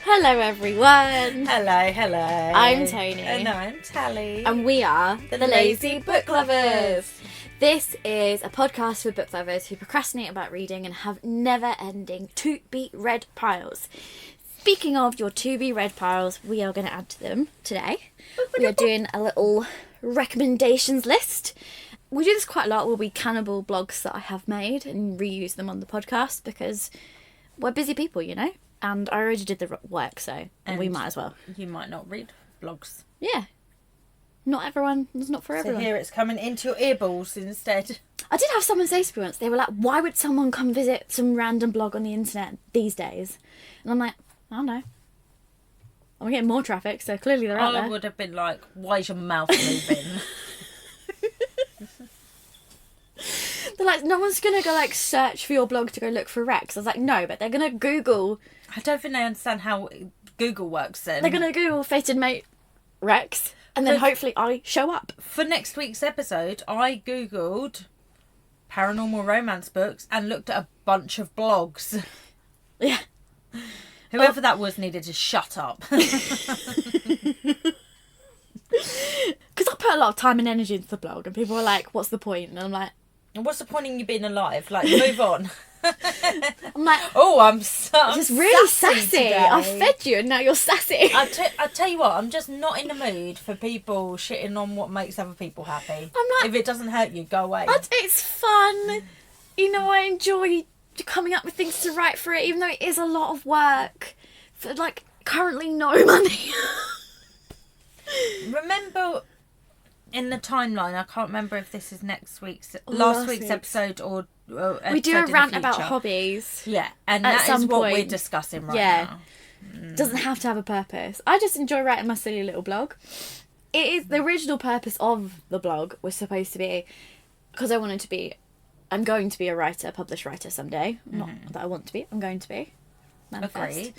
Hello everyone. Hello. I'm Toni. And I'm Tally. And we are the Lazy Book Lovers. This is a podcast for book lovers who procrastinate about reading and have never-ending to-be-read piles. Speaking of your to-be-read piles, we are going to add to them today. We are doing a little recommendations list. We do this quite a lot where we cannibal blogs that I have made and reuse them on the podcast because we're busy people, you know? And I already did the work, so we might as well. You might not read blogs. Yeah. Not everyone. It's not for everyone. So here it's coming into your earballs instead. I did have someone say to me once, they were like, why would someone come visit some random blog on the internet these days? And I'm like, I don't know. I'm getting more traffic, so clearly they're out there. I would have been like, why is your mouth moving? They're like, no one's going to go like search for your blog to go look for Rex. I was like, no, but they're going to Google. I don't think they understand how Google works then. They're going to Google fated mate Rex. And then hopefully I show up. For next week's episode, I Googled paranormal romance books and looked at a bunch of blogs. Yeah. Whoever that was needed to shut up. Because I put a lot of time and energy into the blog and people were like, what's the point? And I'm like... What's the point in you being alive? Like, move on. I'm like... Oh, I'm just really sassy. Today. I fed you and now you're sassy. I tell you what, I'm just not in the mood for people shitting on what makes other people happy. I'm like... If it doesn't hurt you, go away. It's fun. You know, I enjoy coming up with things to write for it, even though it is a lot of work. For, like, currently no money. Remember... In the timeline, I can't remember if this is last week's episode or we do a rant about hobbies. Yeah, and that is what we're discussing right now. Doesn't have to have a purpose. I just enjoy writing my silly little blog. It is the original purpose of the blog was supposed to be because I'm going to be a writer, published writer someday. Not that I want to be. I'm going to be. Manifest. Agreed.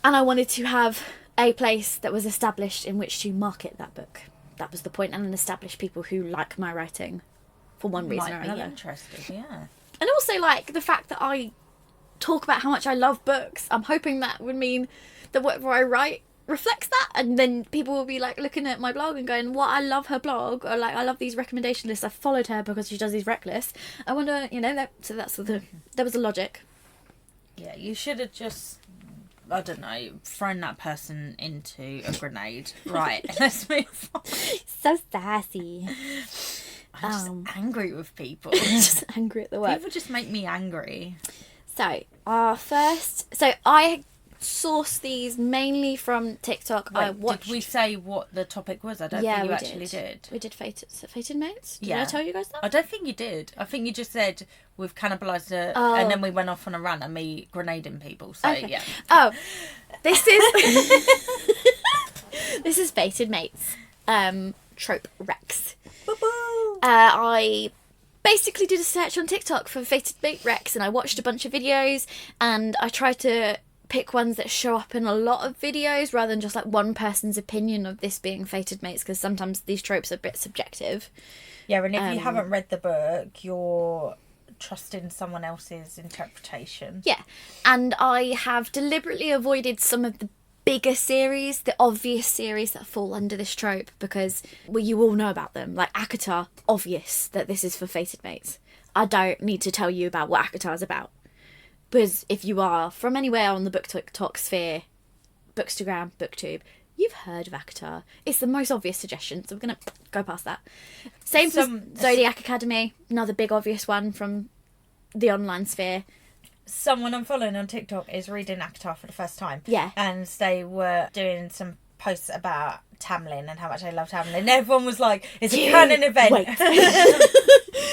And I wanted to have a place that was established in which to market that book. That was the point, and establish people who like my writing for one reason or another. Interesting, yeah. And also, like, the fact that I talk about how much I love books, I'm hoping that would mean that whatever I write reflects that, and then people will be, like, looking at my blog and going, I love her blog, or, like, I love these recommendation lists, I followed her because she does these rec lists. I wonder, you know, there was a logic. Yeah, you should have just... I don't know, thrown that person into a grenade. Right, let's move on. So sassy. I'm just angry with people. Just angry at the work. People just make me angry. So, I sourced these mainly from TikTok. Wait, did we say what the topic was? I don't think you actually did. We did Fated Mates? Did I tell you guys that? I don't think you did. I think you just said we've cannibalised it, and then we went off on a rant and me grenading people. So, okay. Yeah. Oh, this is... this is Fated Mates. Trope Rex. I basically did a search on TikTok for Fated Mate Rex and I watched a bunch of videos and I tried to pick ones that show up in a lot of videos rather than just like one person's opinion of this being fated mates, because sometimes these tropes are a bit subjective. Yeah, and if you haven't read the book, you're trusting someone else's interpretation. Yeah, and I have deliberately avoided some of the bigger series, the obvious series that fall under this trope, because you all know about them. Like AshThe, obvious that this is for fated mates. I don't need to tell you about what AshThe is about. Because if you are from anywhere on the booktok sphere, Bookstagram, Booktube, you've heard of AshThe. It's the most obvious suggestion, so we're going to go past that. Same for Zodiac Academy, another big obvious one from the online sphere. Someone I'm following on TikTok is reading AshThe for the first time. Yeah. And they were doing some posts about Tamlin and how much I love Tamlin. And everyone was like, it's a canon event. Wait.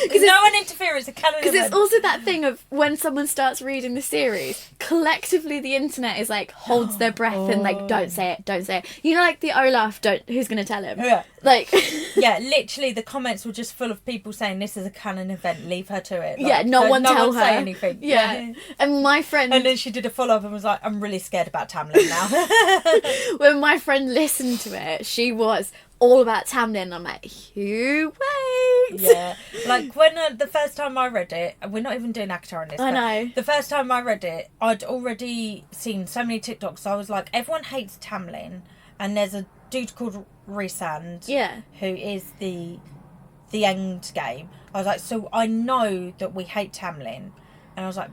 Because no one interferes, it's a canon event. Because it's also that thing of when someone starts reading the series, collectively the internet is like, holds their breath and like, don't say it. You know, like the Olaf, who's going to tell him? Yeah. Like... yeah, literally the comments were just full of people saying this is a canon event, leave her to it. Like, yeah, no one tell her. Say anything. Yeah. And my friend... And then she did a follow-up and was like, I'm really scared about Tamlin now. When my friend listened to it, she was all about Tamlin. I'm like, you wait. Yeah. Like, when the first time I read it, we're not even doing ACOTAR on this. I know. The first time I read it, I'd already seen so many TikToks. So I was like, everyone hates Tamlin. And there's a dude called Rhysand. Yeah. Who is the end game. I was like, so I know that we hate Tamlin. And I was like,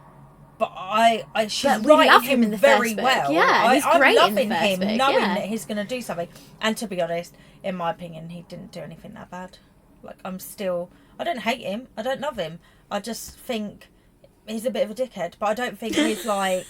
but she's writing him in the very well. Yeah, he's great I'm in loving the first him, book, knowing yeah. that he's going to do something. And to be honest, in my opinion, he didn't do anything that bad. Like, I don't hate him. I don't love him. I just think he's a bit of a dickhead. But I don't think he's like...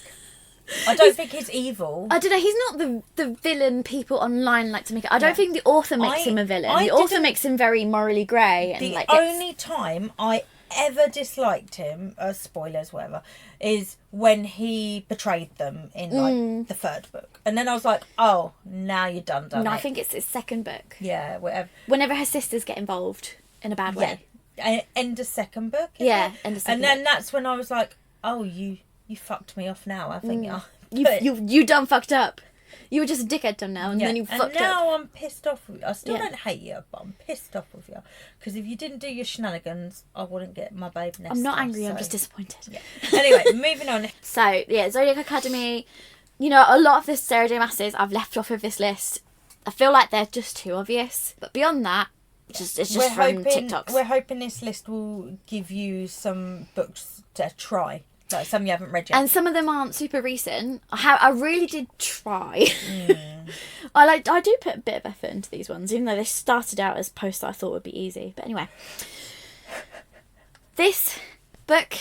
I don't think he's evil. I don't know, he's not the villain people online like to make it. I don't think the author makes him a villain. The author makes him very morally grey. And the only time I ever disliked him, spoilers, whatever, is when he betrayed them in like the third book. And then I was like, oh, now you're done it. No, I think it's his second book. Yeah, whatever. Whenever her sisters get involved in a bad way. End of second book. Yeah, end of second book. And then book. that's when I was like, oh, you fucked me off now, I think. You done fucked up. You were just a dickhead till now, and then you fucked up. And now I'm pissed off with you. I still don't hate you, but I'm pissed off with you. Because if you didn't do your shenanigans, I wouldn't get my babe nest. I'm not angry, I'm just disappointed. Yeah. Anyway, moving on. So, yeah, Zodiac Academy. You know, a lot of the Sarah J Maas's I've left off of this list. I feel like they're just too obvious. But beyond that, it's just from TikToks. We're hoping this list will give you some books to try. Like some you haven't read yet. And some of them aren't super recent. I really did try. I do put a bit of effort into these ones, even though they started out as posts that I thought would be easy. But anyway. This book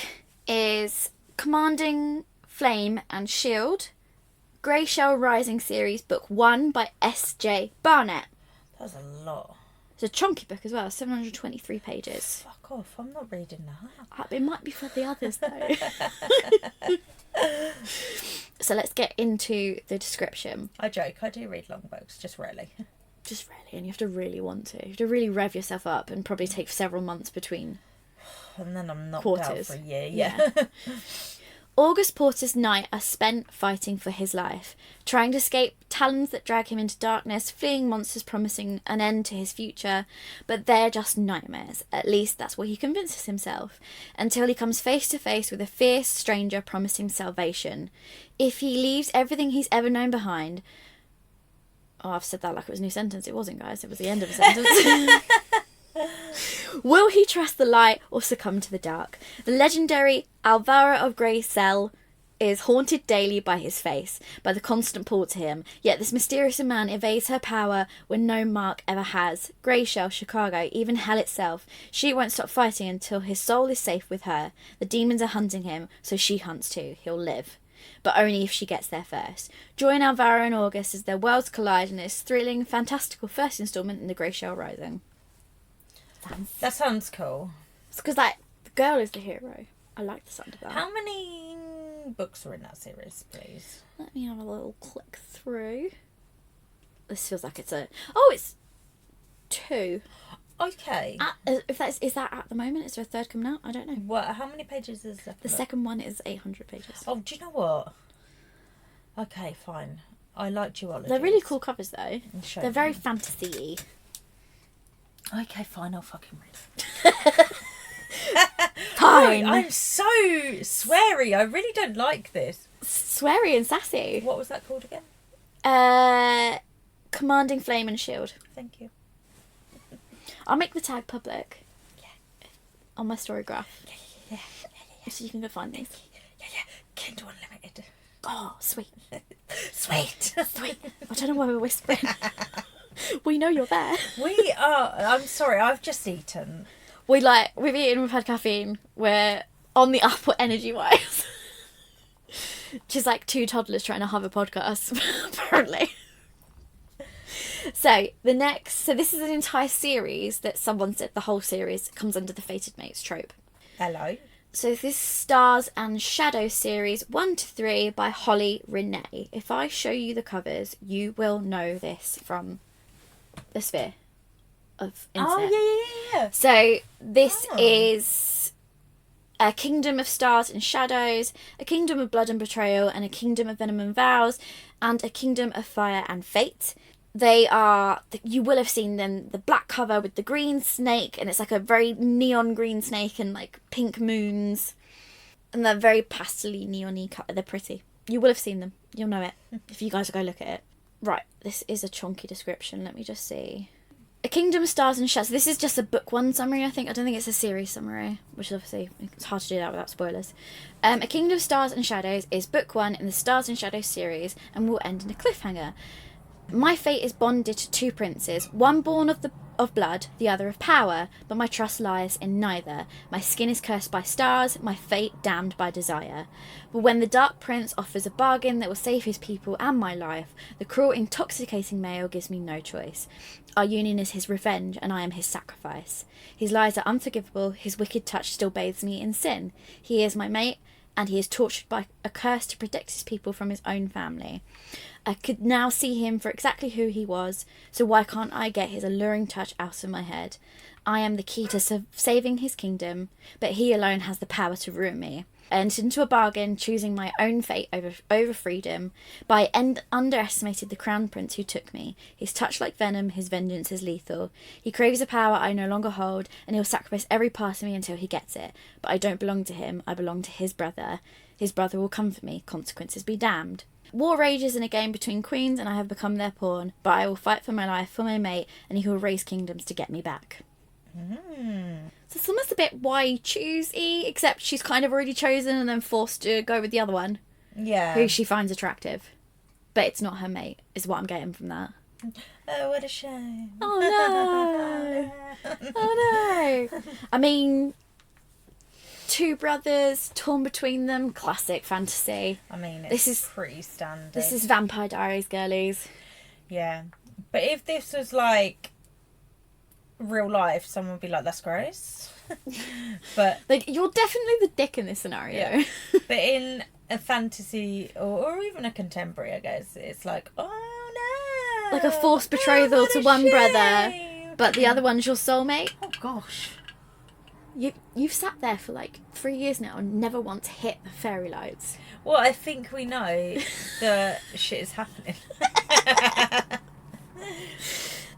is Commanding Flame and Shield, Grey Shell Rising series, book 1 by S.J. Barnett. That was a lot. It's a chunky book as well, 723 pages. Fuck off, I'm not reading that. It might be for the others though. So let's get into the description. I joke, I do read long books, just rarely. Just really, and you have to really want to. You have to really rev yourself up and probably take several months between and then I'm knocked quarters. Out for a year, yeah. August Porter's nights are spent fighting for his life, trying to escape talons that drag him into darkness, fleeing monsters promising an end to his future, but they're just nightmares. At least that's what he convinces himself, until he comes face to face with a fierce stranger promising salvation. If he leaves everything he's ever known behind... Oh, I've said that like it was a new sentence. It wasn't, guys. It was the end of a sentence. Will he trust the light or succumb to the dark? The legendary Alvaro of Grey Cell is haunted daily by his face, by the constant pull to him, yet this mysterious man evades her power when no mark ever has. Grey Shell, Chicago, even hell itself. She won't stop fighting until his soul is safe with her. The demons are hunting him, so she hunts too. He'll live. But only if she gets there first. Join Alvaro and August as their worlds collide in this thrilling, fantastical first instalment in the Grey Shell Rising. That sounds cool. It's because, like, the girl is the hero. I like the sound of that. How many books are in that series, please? Let me have a little click through. This feels like it's a... Oh, it's 2. Okay. Is that at the moment? Is there a third coming out? I don't know. What? How many pages is that? The second one is 800 pages. Oh, do you know what? Okay, fine. I like duologies. They're really cool covers, though. They're very fantasy-y. Okay, fine. I'll fucking read it. Fine. Oh, I'm so sweary. I really don't like this. Sweary and sassy. What was that called again? Commanding Flame and Shield. Thank you. I'll make the tag public. Yeah. On my story graph. Yeah. So you can go find these. Yeah. Kindle Unlimited. Oh, sweet. Sweet. Sweet. I don't know why we're whispering. We know you're there. We are. I'm sorry, I've just eaten. We've eaten, we've had caffeine. We're on the up energy-wise. Just like 2 toddlers trying to have a podcast, apparently. So this is an entire series that someone said the whole series comes under the Fated Mates trope. Hello. So this Stars and Shadows series 1 to 3 by Holly Renee. If I show you the covers, you will know this from the sphere of internet. Oh, yeah. So this is a kingdom of stars and shadows, a kingdom of blood and betrayal, and a kingdom of venom and vows, and a kingdom of fire and fate. You will have seen them, the black cover with the green snake, and it's like a very neon green snake and like pink moons. And they're very pastel-y, neon-y colour. They're pretty. You will have seen them. You'll know it if you guys go look at it. Right, this is a chunky description. Let me just see. A Kingdom of Stars and Shadows. This is just a book one summary, I think. I don't think it's a series summary, which obviously it's hard to do that without spoilers. A Kingdom of Stars and Shadows is book one in the Stars and Shadows series and will end in a cliffhanger. My fate is bonded to two princes, one born of blood, the other of power, but my trust lies in neither. My skin is cursed by stars, my fate damned by desire. But when the Dark Prince offers a bargain that will save his people and my life, the cruel, intoxicating male gives me no choice. Our union is his revenge, and I am his sacrifice. His lies are unforgivable, his wicked touch still bathes me in sin. He is my mate, and he is tortured by a curse to protect his people from his own family. I could now see him for exactly who he was, so why can't I get his alluring touch out of my head? I am the key to saving his kingdom, but he alone has the power to ruin me. I entered into a bargain, choosing my own fate over freedom, but I underestimated the crown prince who took me. His touch like venom, his vengeance is lethal. He craves a power I no longer hold, and he'll sacrifice every part of me until he gets it. But I don't belong to him, I belong to his brother. His brother will comfort me, consequences be damned. War rages in a game between queens, and I have become their pawn, but I will fight for my life, for my mate, and he will raise kingdoms to get me back. So it's almost a bit why choose-y, except she's kind of already chosen and then forced to go with the other one. Yeah. Who she finds attractive. But it's not her mate, is what I'm getting from that. Oh, what a shame. Oh no! Oh no! I mean, two brothers, torn between them, classic fantasy. I mean, this is is pretty standard. This is Vampire Diaries, girlies. Yeah. But if this was like real life, someone would be like, that's gross. But like, you're definitely the dick in this scenario. Yeah. But in a fantasy or even a contemporary, I guess, it's like, oh no, like a forced betrothal to one shame. Brother, but the other one's your soulmate. Oh gosh. You've sat there for like 3 years now and never once hit the fairy lights. Well, I think we know that shit is happening.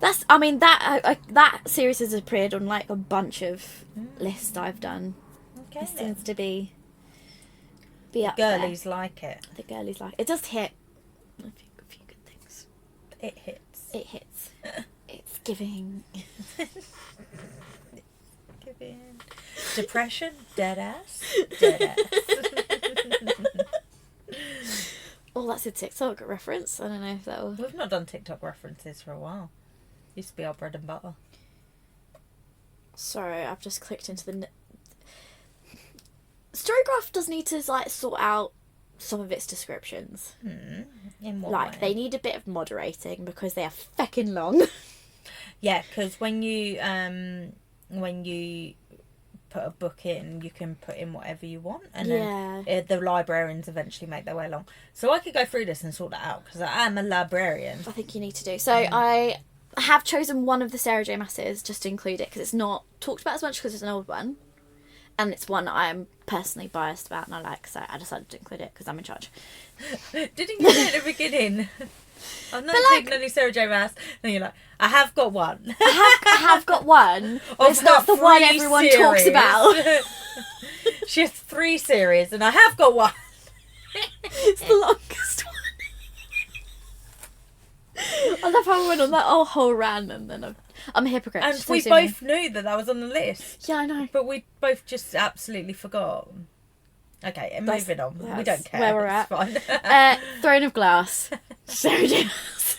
That series has appeared on like a bunch of lists I've done. Okay. It seems to be up girlies there. like it. The girlies like it. It does hit a few good things. It hits. It hits. It's giving. Depression, dead ass. Oh, that's a TikTok reference. I don't know if that will. We've not done TikTok references for a while. Used to be our bread and butter. Sorry, I've just clicked into the. Storygraph does need to like sort out some of its descriptions. In what like way? They need a bit of moderating because they are feckin' long. Yeah, because when you put a book in, you can put in whatever you want, and then the librarians eventually make their way along. So I could go through this and sort that out because I am a librarian. I think you need to do so. I have chosen one of the Sarah J Maas's just to include it because it's not talked about as much because it's an old one, and it's one I'm personally biased about and I like, so I decided to include it because I'm in charge. Didn't you say at the beginning? I'm not taking any Sarah J Maas. And you're like, I have got one. I have got one, but it's not the one everyone talks about. She has 3 series, and I have got one. It's the longest one. I love how I went on that whole rant, and then I'm a hypocrite. And we both knew that was on the list. Yeah, I know. But we both just absolutely forgot. Okay, and moving on. We don't care. Where we're it's at. Fine. Throne of Glass. Sarah J Maas.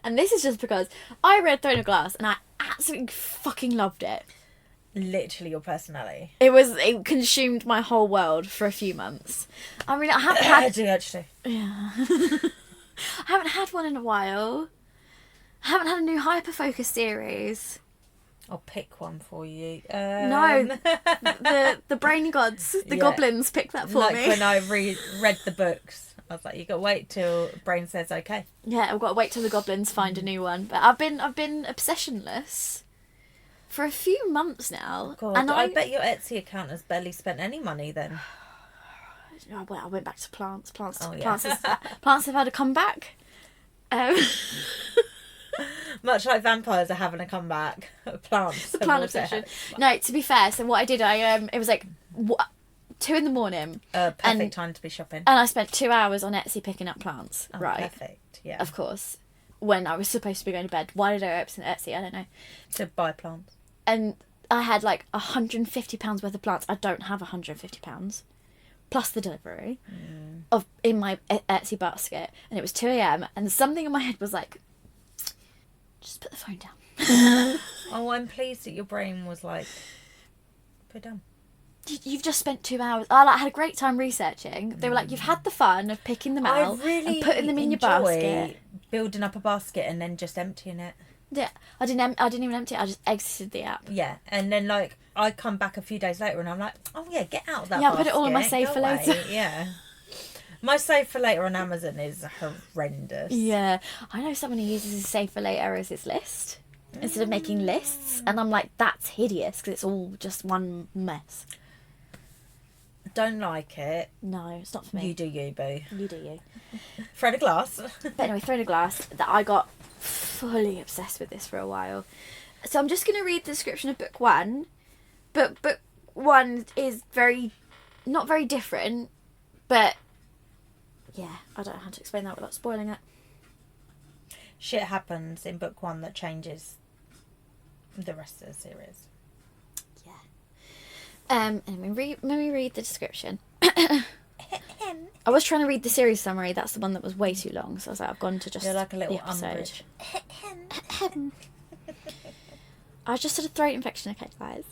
And this is just because I read Throne of Glass and I absolutely fucking loved it. Literally your personality. It consumed my whole world for a few months. I mean, I haven't had... I do actually. Yeah. I haven't had one in a while. I haven't had a new Hyperfocus series. I'll pick one for you. No, the brain gods, the goblins pick that for me. Like when I read the books, I was like, you got to wait till Brain says okay. Yeah, I've got to wait till the goblins find a new one. But I've been obsessionless for a few months now. God, and I bet your Etsy account has barely spent any money then. I went back to plants. Plants Oh, yeah. plants have had a comeback. Um, Much like vampires are having a comeback. Plants. the plant obsession. No, to be fair, so what I did, it was like 2 a.m. Perfect time to be shopping. And I spent 2 hours on Etsy picking up plants. Oh, right. Perfect. Yeah. Of course. When I was supposed to be going to bed. Why did I open Etsy? I don't know. To buy plants. And I had like £150 worth of plants. I don't have £150. Plus the delivery in my Etsy basket. And it was 2 a.m. and something in my head was like, just put the phone down. Oh, I'm pleased that your brain was like, put it down. You've just spent 2 hours. I had a great time researching. They were like, you've had the fun of picking them out and putting them in your basket. Building up a basket and then just emptying it. Yeah, I didn't even empty it. I just exited the app. Yeah, and then like I come back a few days later and I'm like, oh yeah, get out of that. Yeah, basket. I put it all in my save for later. Yeah, my save for later on Amazon is horrendous. Yeah, I know someone who uses his save for later as his list instead of making lists, and I'm like, that's hideous because it's all just one mess. Don't like it. No, it's not for me. You do you, boo. You do you. Throw the glass. But anyway, Throw the Glass, that I got fully obsessed with this for a while. So I'm just going to read the description of book 1. But book 1 is not very different, but yeah, I don't know how to explain that without spoiling it. Shit happens in book 1 that changes the rest of the series. And let me read the description. I was trying to read the series summary. That's the one that was way too long. So I was like, I've gone to just You're like a little the episode. umbrage. I just had a throat infection. Okay, guys.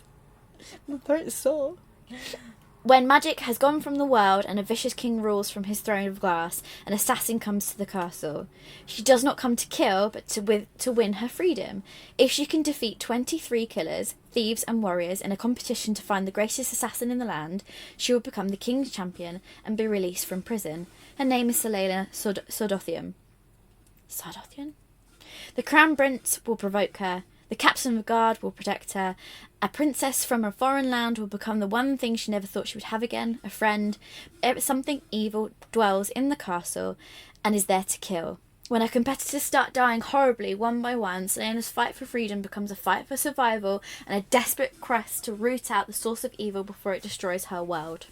My throat is sore. When magic has gone from the world and a vicious king rules from his throne of glass, an assassin comes to the castle. She does not come to kill, but to win her freedom. If she can defeat 23 killers, thieves and warriors in a competition to find the greatest assassin in the land, she will become the king's champion and be released from prison. Her name is Selena Sardothian. Sardothian? The crown prince will provoke her. The captain of guard will protect her. A princess from a foreign land will become the one thing she never thought she would have again, a friend. Something evil dwells in the castle and is there to kill. When her competitors start dying horribly one by one, Selena's fight for freedom becomes a fight for survival and a desperate quest to root out the source of evil before it destroys her world.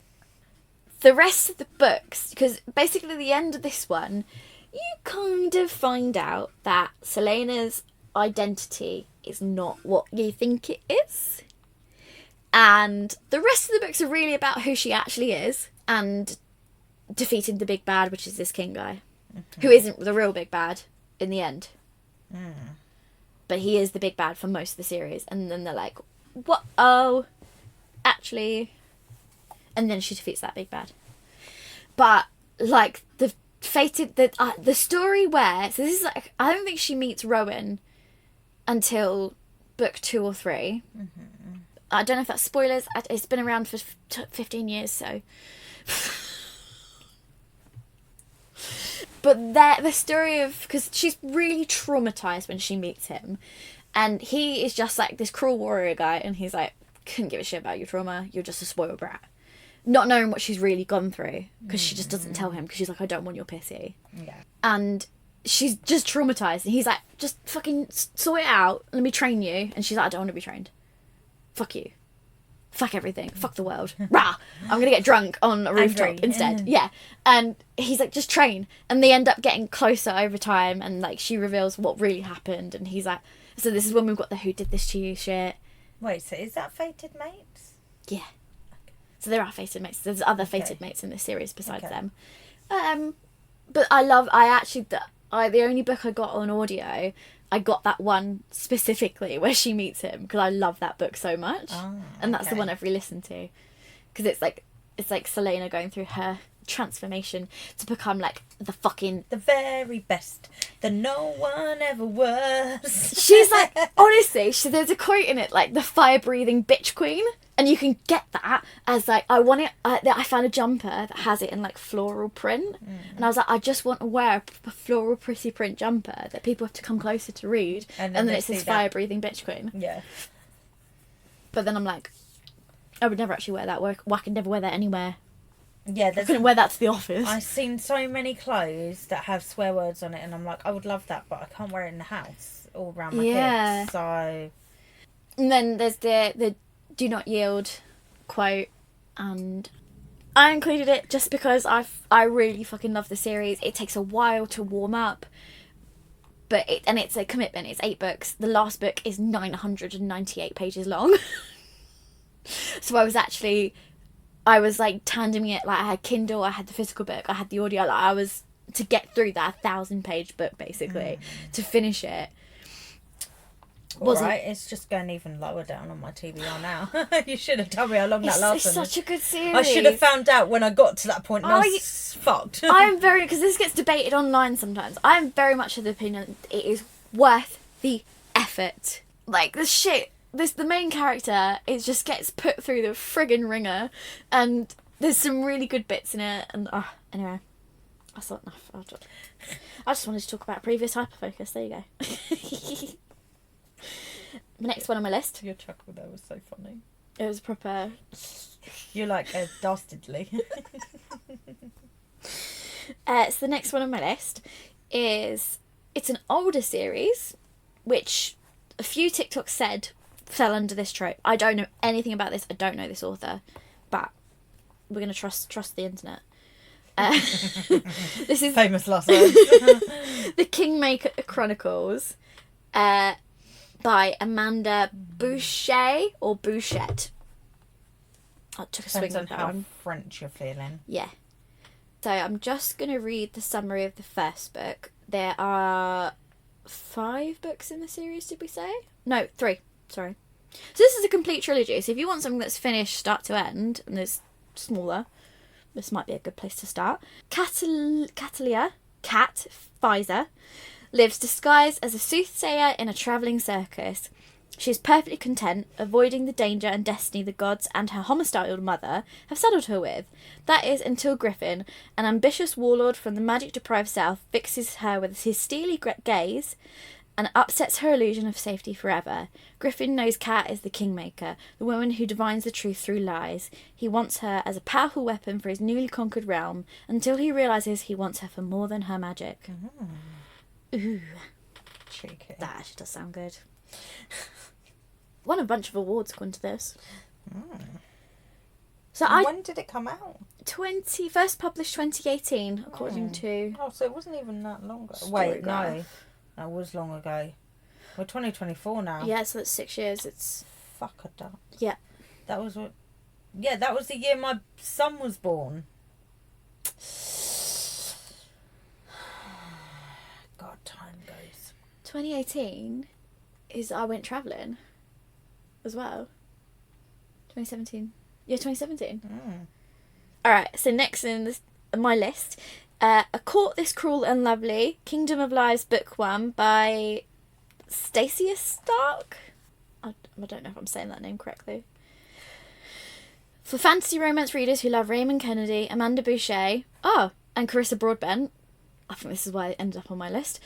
The rest of the books, because basically at the end of this one, you kind of find out that Selena's identity is not what you think it is, and the rest of the books are really about who she actually is and defeating the big bad, which is this king guy, who isn't the real big bad in the end, but he is the big bad for most of the series. And then they're like, what? Oh, actually, and then she defeats that big bad. But like the story where, so this is like, I don't think she meets Rowan until book 2 or 3. I don't know if that's spoilers. It's been around for 15 years, so. But the story of, because she's really traumatized when she meets him, and he is just like this cruel warrior guy, and he's like, couldn't give a shit about your trauma. You're just a spoiled brat, not knowing what she's really gone through, because she just doesn't tell him, because she's like, I don't want your pity. Yeah. And she's just traumatized, and he's like, just fucking sort it out, let me train you. And she's like, I don't want to be trained. Fuck you. Fuck everything. Fuck the world. Rah! I'm gonna get drunk on a rooftop instead. Yeah. And he's like, just train. And they end up getting closer over time, and like she reveals what really happened, and he's like, so this is when we've got the who did this to you shit. Wait, so is that Fated Mates? Yeah. So there are Fated Mates. There's other Fated Mates in this series besides them. But the only book I got on audio, I got that one specifically where she meets him, because I love that book so much. And that's the one I've re-listened to, because it's like Selena going through her transformation to become like the very best that no one ever was. She's like, honestly, there's a quote in it like, the fire breathing bitch queen, and you can get that as like, I found a jumper that has it in like floral print, and I was like, I just want to wear a floral pretty print jumper that people have to come closer to read, and then it says fire breathing bitch queen. Yeah. But then I'm like, I would never actually wear that. I could never wear that anywhere. Yeah, I couldn't wear that to the office. I've seen so many clothes that have swear words on it, and I'm like, I would love that, but I can't wear it in the house all around my kids. So, and then there's the "Do not yield" quote, and I included it just because I really fucking love the series. It takes a while to warm up, but it's a commitment. It's 8 books. The last book is 998 pages long. So I was like tandeming it. Like, I had Kindle, I had the physical book, I had the audio. Like, I was to get through that 1,000-page book basically to finish it. Alright, it's just going even lower down on my TBR now. You should have told me how long that lasted. It's such a good series. I should have found out when I got to that point and I was fucked. I'm very, because this gets debated online sometimes, I'm very much of the opinion it is worth the effort. Like, the main character just gets put through the friggin' ringer, and there's some really good bits in it, and anyway, that's not enough. I just wanted to talk about previous hyperfocus. There you go. The next one on my list. Your chuckle there was so funny. It was proper. You're like a dastardly. So the next one on my list it's an older series, which a few TikToks said fell under this trope. I don't know anything about this. I don't know this author, but we're gonna trust the internet. This is famous last words. The Kingmaker Chronicles, by Amanda Boucher or Bouchette. I took a swing Depends at on that how one. French you're feeling. Yeah. So I'm just gonna read the summary of the first book. There are 5 books in the series, did we say? No, 3. Sorry. So this is a complete trilogy. So if you want something that's finished start to end and is smaller, this might be a good place to start. Kat Pfizer lives disguised as a soothsayer in a travelling circus. She is perfectly content, avoiding the danger and destiny the gods and her homicidal mother have saddled her with. That is until Griffin, an ambitious warlord from the magic-deprived south, fixes her with his steely gaze and upsets her illusion of safety forever. Griffin knows Kat is the Kingmaker, the woman who divines the truth through lies. He wants her as a powerful weapon for his newly conquered realm, until he realises he wants her for more than her magic. Ooh. Cheeky. That actually does sound good. Won a bunch of awards according to this. So when did it come out? First published 2018, according to. Oh, so it wasn't even that long ago. Wait, no, that was long ago. We're 2024 now. Yeah, so that's 6 years. It's fuck a duck. Yeah. That was what. Yeah, that was the year my son was born. God, time goes. 2018 is I went travelling as well. 2017. Yeah, 2017. Alright, so next in my list, A Court This Cruel and Lovely, Kingdom of Lies Book 1 by ShieldStars. I don't know if I'm saying that name correctly. For fantasy romance readers who love Raymond Kennedy, Amanda Boucher, and Carissa Broadbent, I think this is why it ended up on my list.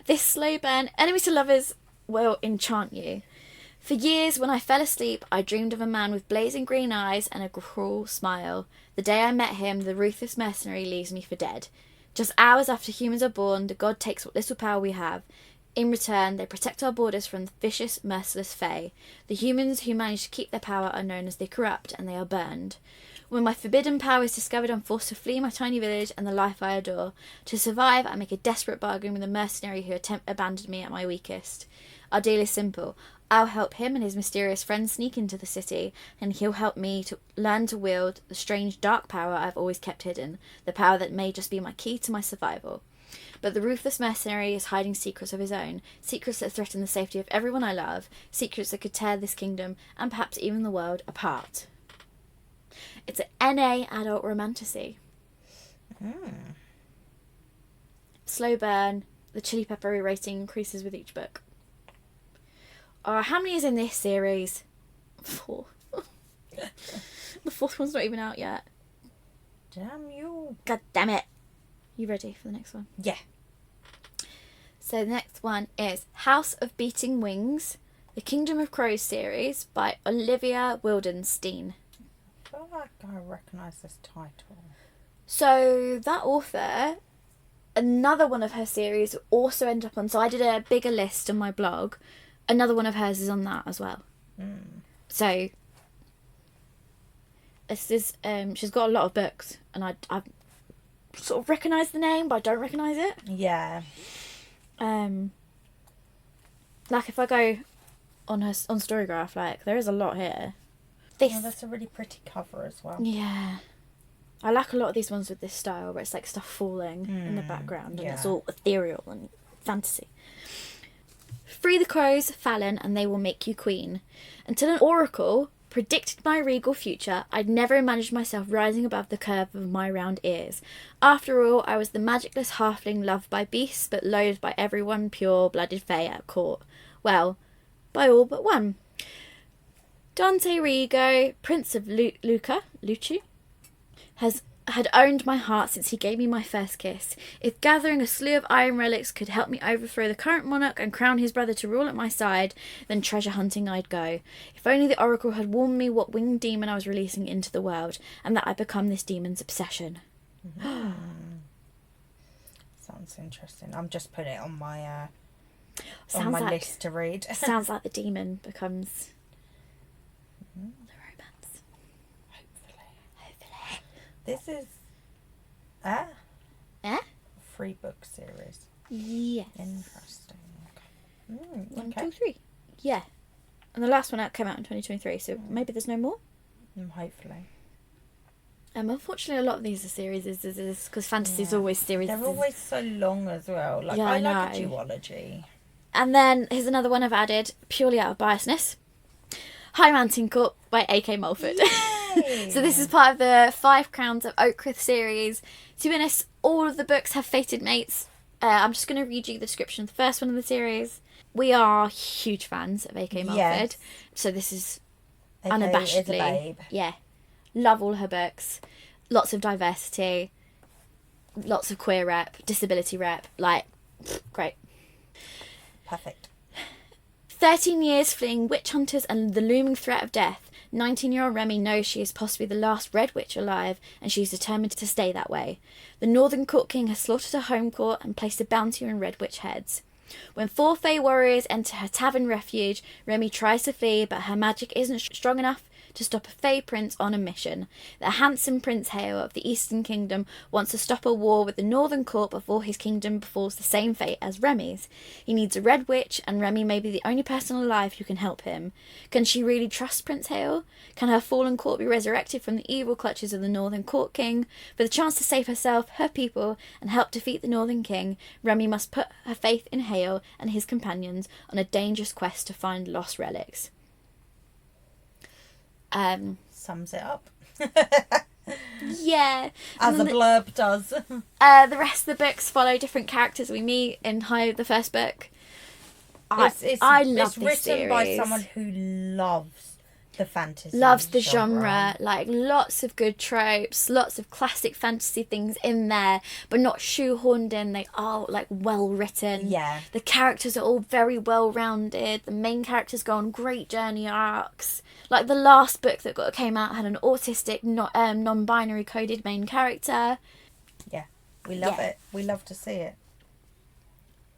This slow burn, enemies to lovers will enchant you. For years, when I fell asleep, I dreamed of a man with blazing green eyes and a cruel smile. The day I met him, the ruthless mercenary leaves me for dead. Just hours after humans are born, the god takes what little power we have. In return, they protect our borders from the vicious, merciless Fae. The humans who manage to keep their power are known as the corrupt, and they are burned. When my forbidden power is discovered, I'm forced to flee my tiny village and the life I adore. To survive, I make a desperate bargain with a mercenary who abandoned me at my weakest. Our deal is simple. I'll help him and his mysterious friends sneak into the city, and he'll help me to learn to wield the strange dark power I've always kept hidden, the power that may just be my key to my survival. But the ruthless mercenary is hiding secrets of his own, secrets that threaten the safety of everyone I love, secrets that could tear this kingdom, and perhaps even the world, apart. It's an NA adult romantasy. Slow burn, the chili pepper rating increases with each book. How many is in this series? 4. The 4th one's not even out yet. Damn you. God damn it. You ready for the next one? Yeah. So the next one is House of Beating Wings, the Kingdom of Crows series by Olivia Wildenstein. I feel like like I recognise this title. So that author, another one of her series also ended up on... So I did a bigger list on my blog. Another one of hers is on that as well. So this is... she's got a lot of books. And I sort of recognise the name, but I don't recognise it. Yeah. Like if I go on her on Storygraph, like there is a lot here. This... Oh, that's a really pretty cover as well. Yeah. I like a lot of these ones with this style where it's like stuff falling in the background and it's all ethereal and fantasy. Free the crows, Fallon, and they will make you queen. Until an oracle predicted my regal future, I'd never imagined myself rising above the curve of my round ears. After all, I was the magicless halfling loved by beasts but loathed by everyone pure-blooded fae at court. Well, by all but one. Dante Rigo, Prince of Luchu, had owned my heart since he gave me my first kiss. If gathering a slew of iron relics could help me overthrow the current monarch and crown his brother to rule at my side, then treasure hunting I'd go. If only the oracle had warned me what winged demon I was releasing into the world, and that I'd become this demon's obsession. Sounds interesting. I'm just putting it on my Sounds like, list to read. Sounds like the demon becomes the romance. Hopefully. This is free book series. Yes. Interesting. Okay. 1, 2, 3. Yeah. And the last one came out in 2023, so maybe there's no more. Hopefully. Unfortunately, a lot of these are series because fantasy's always series. They're always so long as well. Like I like a duology. And then here's another one I've added purely out of biasness. High Mountain Court by A.K. Mulford. So this is part of the 5 Crowns of Oakcliff series. To be honest, all of the books have fated mates. I'm just going to read you the description of the first one of the series. We are huge fans of A.K. Mulford. Yes. So this is unabashedly... is a babe. Yeah. Love all her books. Lots of diversity. Lots of queer rep. Disability rep. Like, great. Perfect. 13 years fleeing witch hunters and the looming threat of death. 19-year-old Remy knows she is possibly the last Red Witch alive, and she is determined to stay that way. The Northern Court King has slaughtered her home court and placed a bounty on Red Witch heads. When 4 Fae warriors enter her tavern refuge, Remy tries to flee, but her magic isn't strong enough to stop a Fae prince on a mission. The handsome Prince Hale of the Eastern Kingdom wants to stop a war with the Northern Court before his kingdom befalls the same fate as Remy's. He needs a Red Witch, and Remy may be the only person alive who can help him. Can she really trust Prince Hale? Can her fallen court be resurrected from the evil clutches of the Northern Court King? For the chance to save herself, her people, and help defeat the Northern King, Remy must put her faith in Hale and his companions on a dangerous quest to find lost relics. Sums it up. Yeah. As a blurb does. The rest of the books follow different characters we meet in the first book. I love this written series. by someone who loves the fantasy. Loves the genre. Like, lots of good tropes, lots of classic fantasy things in there, but not shoehorned in. They are, like, well written. Yeah. The characters are all very well rounded. The main characters go on great journey arcs. Like, the last book that came out had an autistic, non-binary coded main character. Yeah, we love it. We love to see it.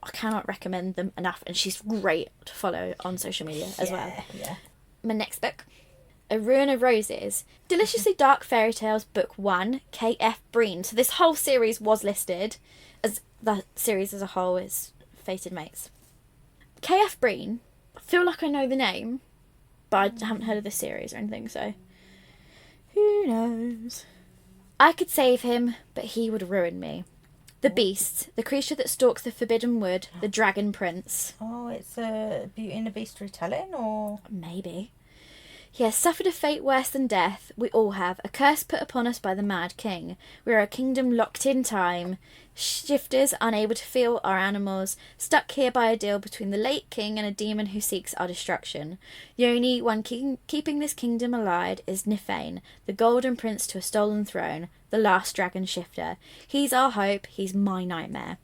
I cannot recommend them enough, and she's great to follow on social media as well. Yeah. My next book, A Ruin of Roses. Deliciously Dark Fairy Tales, Book 1, K.F. Breen. So this whole series was listed as the series as a whole is Fated Mates. K.F. Breen, I feel like I know the name, but I haven't heard of this series or anything, so who knows? I could save him, but he would ruin me. The Beast, the creature that stalks the Forbidden Wood, the Dragon Prince. Oh, it's a Beauty and the Beast retelling, or...? Maybe. He has suffered a fate worse than death. We all have. A curse put upon us by the Mad King. We are a kingdom locked in time. Shifters unable to feel our animals. Stuck here by a deal between the late king and a demon who seeks our destruction. The only one keeping this kingdom alive is Nifane, the golden prince to a stolen throne. The last dragon shifter. He's our hope. He's my nightmare.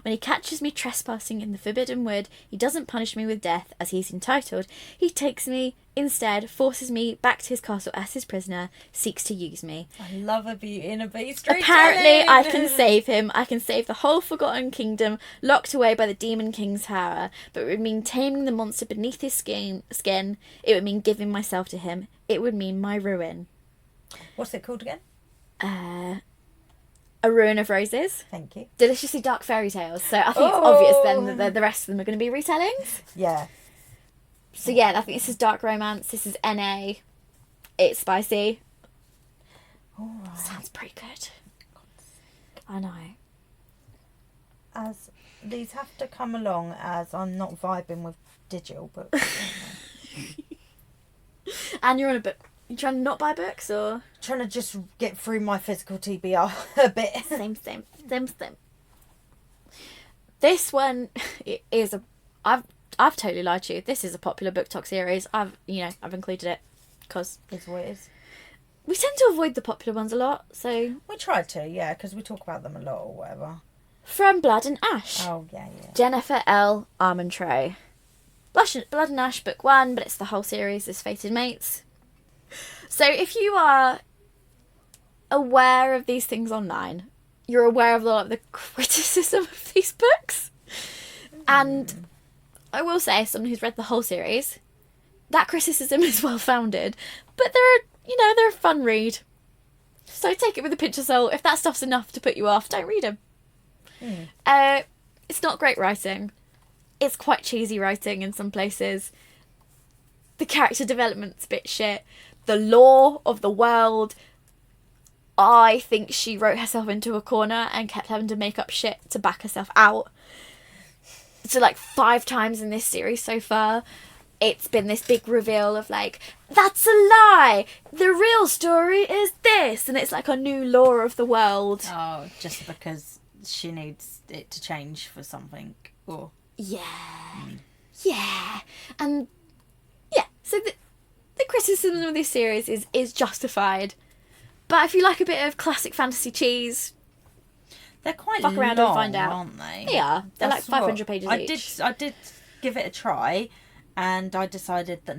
When he catches me trespassing in the Forbidden Wood, he doesn't punish me with death, as he's entitled. He takes me, instead, forces me back to his castle as his prisoner, seeks to use me. I love a Beauty and a Beast storytelling. Apparently, I can save him. I can save the whole Forgotten Kingdom, locked away by the Demon King's tower. But it would mean taming the monster beneath his skin. It would mean giving myself to him. It would mean my ruin. What's it called again? A Ruin of Roses. Thank you. Deliciously dark fairy tales. So I think it's obvious then that the rest of them are going to be retellings. Yeah. So yeah, I think this is dark romance. This is NA. It's spicy. All right. Sounds pretty good. I know. As these have to come along, as I'm not vibing with digital books. And you're on a book. You trying to not buy books or? Trying to just get through my physical TBR a bit. Same. This one is a. I've totally lied to you. This is a popular booktok series. I've included it because Is what it is. we tend to avoid the popular ones a lot. So We tried to, yeah, because we talk about them a lot or whatever. From Blood and Ash, Oh, yeah. Jennifer L. Armentrout. Blood and Ash book 1, but it's the whole series. Is Fated Mates. So if you are aware of these things online, you're aware of the criticism of these books. And I will say, as someone who's read the whole series, that criticism is well founded. But they're a fun read. So take it with a pinch of salt. If that stuff's enough to put you off, don't read them. It's not great writing. It's quite cheesy writing in some places. The character development's a bit shit. The lore of the world, I think she wrote herself into a corner and kept having to make up shit to back herself out. So 5 times in this series so far, it's been this big reveal of that's a lie! The real story is this! And it's a new lore of the world. Oh, just because she needs it to change for something. Or Yeah. Yeah. And yeah, so the criticism of this series is justified. But if you like a bit of classic fantasy cheese, they're quite fuck around long, and find out. aren't they? They are. They're That's 500 pages each. I did give it a try, and I decided that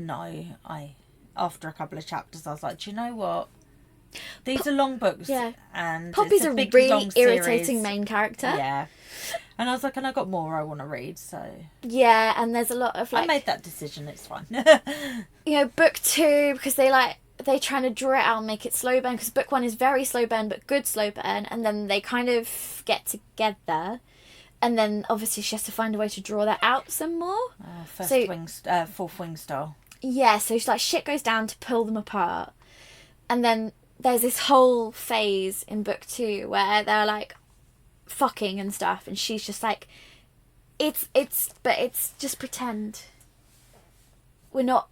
after a couple of chapters, I was like, do you know what? These are long books. Yeah. And Poppy's it's a a big, really long irritating series. main character. Yeah. And I was like, and I got more I want to read, so Yeah, and there's a lot of I made that decision. It's fine. book 2, because they're trying to draw it out and make it slow burn, because book 1 is very slow burn but good slow burn, and then they kind of get together, and then obviously she has to find a way to draw that out some more. Fourth WingsThe. Yeah, so shit goes down to pull them apart, and then there's this whole phase in book 2 where they're fucking and stuff, and she's just it's just pretend. We're not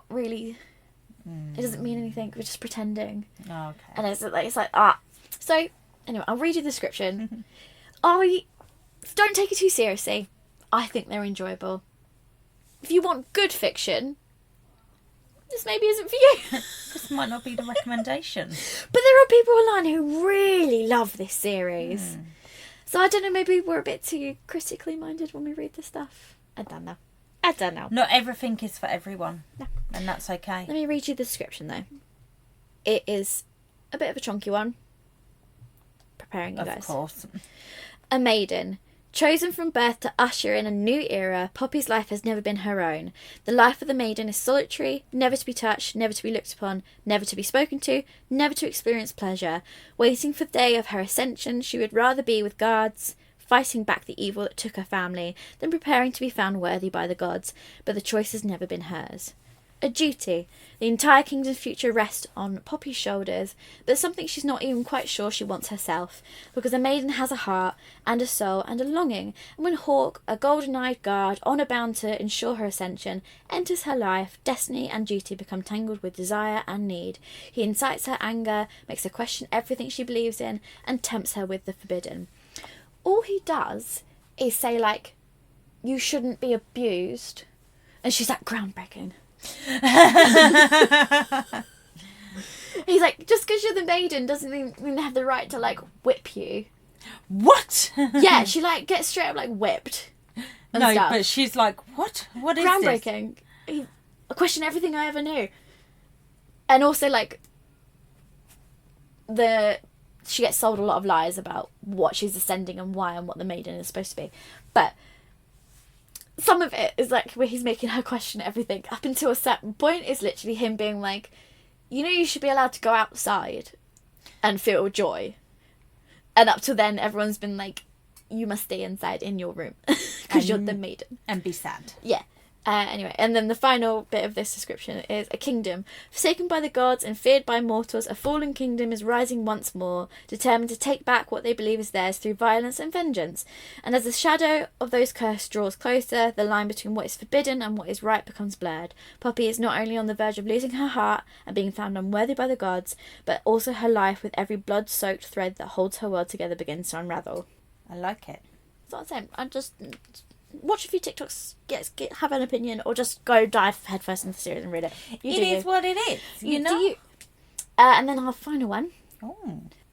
really. It doesn't mean anything. We're just pretending. Oh, okay. And it's So anyway, I'll read you the description. I don't take it too seriously. I think they're enjoyable. If you want good fiction, this maybe isn't for you. This might not be the recommendation. But there are people online who really love this series. So I don't know, maybe we're a bit too critically minded when we read this stuff. I don't know. Not everything is for everyone. No. And that's okay. Let me read you the description though. It is a bit of a chunky one. Preparing you guys. Of course. A maiden. Chosen from birth to usher in a new era, Poppy's life has never been her own. The life of the maiden is solitary, never to be touched, never to be looked upon, never to be spoken to, never to experience pleasure. Waiting for the day of her ascension, she would rather be with guards, fighting back the evil that took her family, than preparing to be found worthy by the gods, but the choice has never been hers. A duty. The entire kingdom's future rests on Poppy's shoulders, but something she's not even quite sure she wants herself, because a maiden has a heart, and a soul, and a longing, and when Hawke, a golden-eyed guard, honour bound to ensure her ascension, enters her life, destiny and duty become tangled with desire and need. He incites her anger, makes her question everything she believes in, and tempts her with the forbidden. All he does is say, you shouldn't be abused, and she's groundbreaking. He's just because you're the maiden doesn't mean they have the right to whip you. What? Yeah, she like gets straight up like whipped. And No, stuff. but she's like, what? What is Groundbreaking. I question everything I ever knew. And also like she gets sold a lot of lies about what she's ascending and why and what the maiden is supposed to be. But some of it is like where he's making her question everything up until a certain point is literally him being like, you know, you should be allowed to go outside and feel joy. And up to then, everyone's been like, you must stay inside in your room because you're the maiden. And be sad. Yeah. Anyway, and then the final bit of this description is a kingdom. Forsaken by the gods and feared by mortals, a fallen kingdom is rising once more, determined to take back what they believe is theirs through violence and vengeance. And as the shadow of those cursed draws closer, the line between what is forbidden and what is right becomes blurred. Poppy is not only on the verge of losing her heart and being found unworthy by the gods, but also her life, with every blood-soaked thread that holds her world together, begins to unravel. I like it. That's what I'm saying. I just... watch a few TikToks, have an opinion, or just go dive headfirst into the series and read it. It is what it is, you know? And then our final one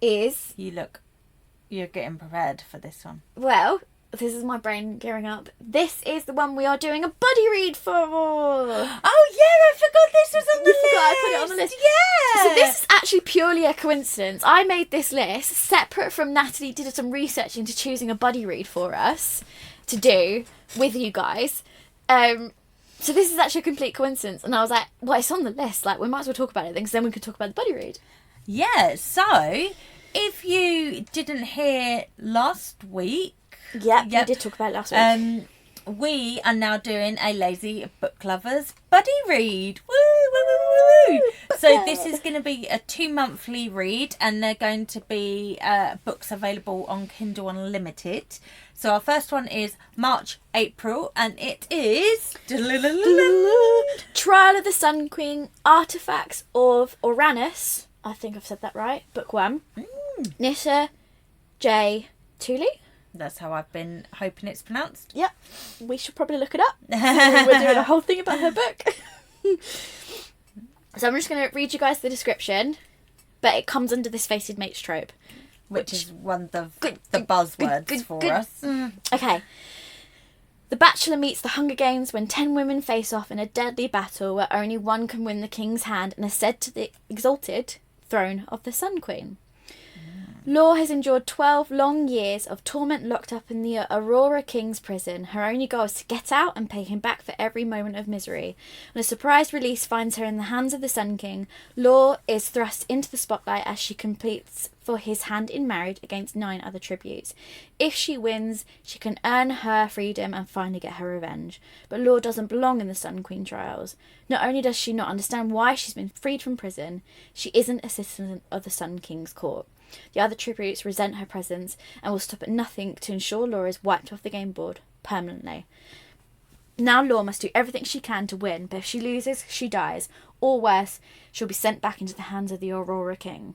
is... You're getting prepared for this one. Well, this is my brain gearing up. This is the one we are doing a buddy read for. Oh, yeah, I forgot this was on the list. I put it on the list. Yeah. So this is actually purely a coincidence. I made this list separate from Natalie did some research into choosing a buddy read for us to do with you guys. So this is actually a complete coincidence, and I was like, well, it's on the list, like we might as well talk about it then, because then we could talk about the buddy read. Yeah, so if you didn't hear last week, we did talk about it last week. We are now doing a Lazy Book Lovers buddy read. Woo, woo, woo, woo, woo. So this is going to be a 2-monthly read, and they're going to be books available on Kindle Unlimited. So our first one is March, April, and it is... Trial of the Sun Queen, Artifacts of Uranus. I think I've said that right. Book 1. Nisha J. Tooley. That's how I've been hoping it's pronounced. Yep. We should probably look it up. We're doing a whole thing about her book. So I'm just going to read you guys the description, but it comes under this fated mates trope. Which is one of the buzzwords for us. Okay. The Bachelor meets the Hunger Games when 10 women face off in a deadly battle where only one can win the king's hand and ascend to the exalted throne of the Sun Queen. Law has endured 12 long years of torment locked up in the Aurora King's prison. Her only goal is to get out and pay him back for every moment of misery. When a surprise release finds her in the hands of the Sun King, Law is thrust into the spotlight as she competes for his hand in marriage against 9 other tributes. If she wins, she can earn her freedom and finally get her revenge. But Law doesn't belong in the Sun Queen trials. Not only does she not understand why she's been freed from prison, she isn't a citizen of the Sun King's court. The other tributes resent her presence and will stop at nothing to ensure Law is wiped off the game board permanently. Now Law must do everything she can to win, but if she loses, she dies. Or worse, she'll be sent back into the hands of the Aurora King.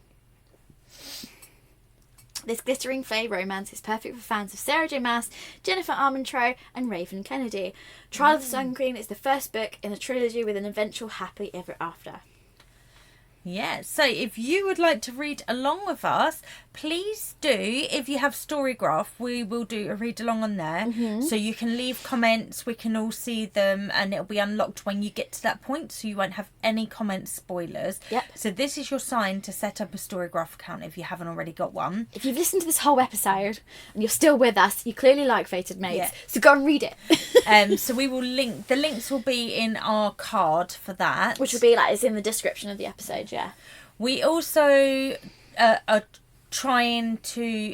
This glittering fae romance is perfect for fans of Sarah J. Maas, Jennifer Armentrout and Raven Kennedy. Trial of the Sun Queen is the first book in the trilogy with an eventual happily ever after. Yeah, so if you would like to read along with us, please do. If you have Storygraph, we will do a read along on there. So you can leave comments, we can all see them, and it'll be unlocked when you get to that point, so you won't have any comment spoilers. Yep. So this is your sign to set up a Storygraph account if you haven't already got one. If you've listened to this whole episode and you're still with us, you clearly like Fated Mates, so go and read it. So we will link, the links will be in our card for that. Which will be like, it's in the description of the episode, yeah. We also are trying to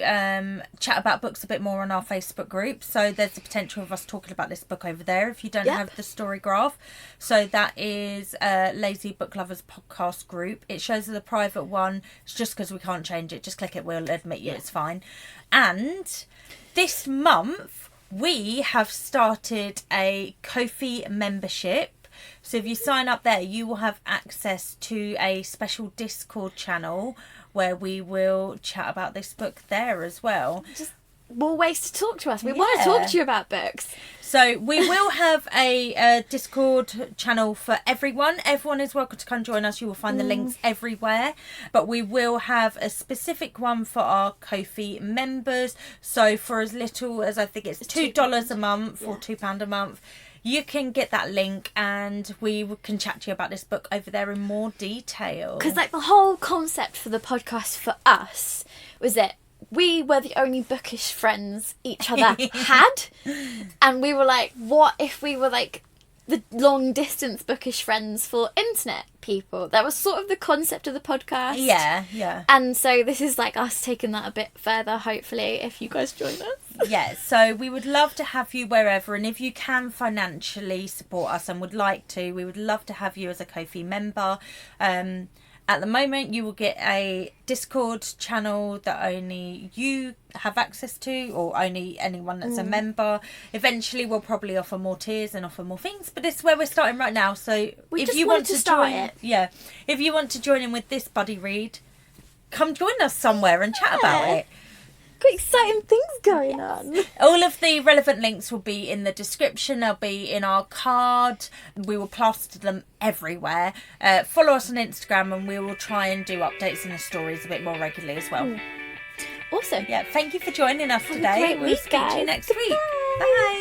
chat about books a bit more on our Facebook group, so there's the potential of us talking about this book over there if you don't have the Storygraph. So that is Lazy Book Lovers podcast group. It shows the private one. It's just because we can't change it, just click it, we'll admit you, it's fine. And this month we have started a Ko-fi membership. So if you sign up there, you will have access to a special Discord channel where we will chat about this book there as well. more ways to talk to us. We want to talk to you about books. So we will have a Discord channel for everyone. Everyone is welcome to come join us. You will find the links everywhere. But we will have a specific one for our Ko-fi members. So for as little as, I think it's $2 a month or £2 a month, you can get that link and we can chat to you about this book over there in more detail. Because like the whole concept for the podcast for us was that we were the only bookish friends each other had. And we were like, what if we were like the long distance bookish friends for internet people? That was sort of the concept of the podcast. Yeah. And so this is like us taking that a bit further, hopefully, if you guys join us. Yeah, so we would love to have you wherever, and if you can financially support us and would like to, we would love to have you as a Ko-fi member. At the moment, you will get a Discord channel that only you have access to, or only anyone that's a member. Eventually, we'll probably offer more tiers and offer more things, but this is where we're starting right now. So if you want to join, if you want to join in with this buddy read, come join us somewhere and chat about it. Got exciting things going on. All of the relevant links will be in the description. They'll be in our card. We will plaster them everywhere. Follow us on Instagram and we will try and do updates in the stories a bit more regularly as well. Awesome. Yeah, thank you for joining us today. Great We'll week, speak to you guys. next week. Bye. Bye.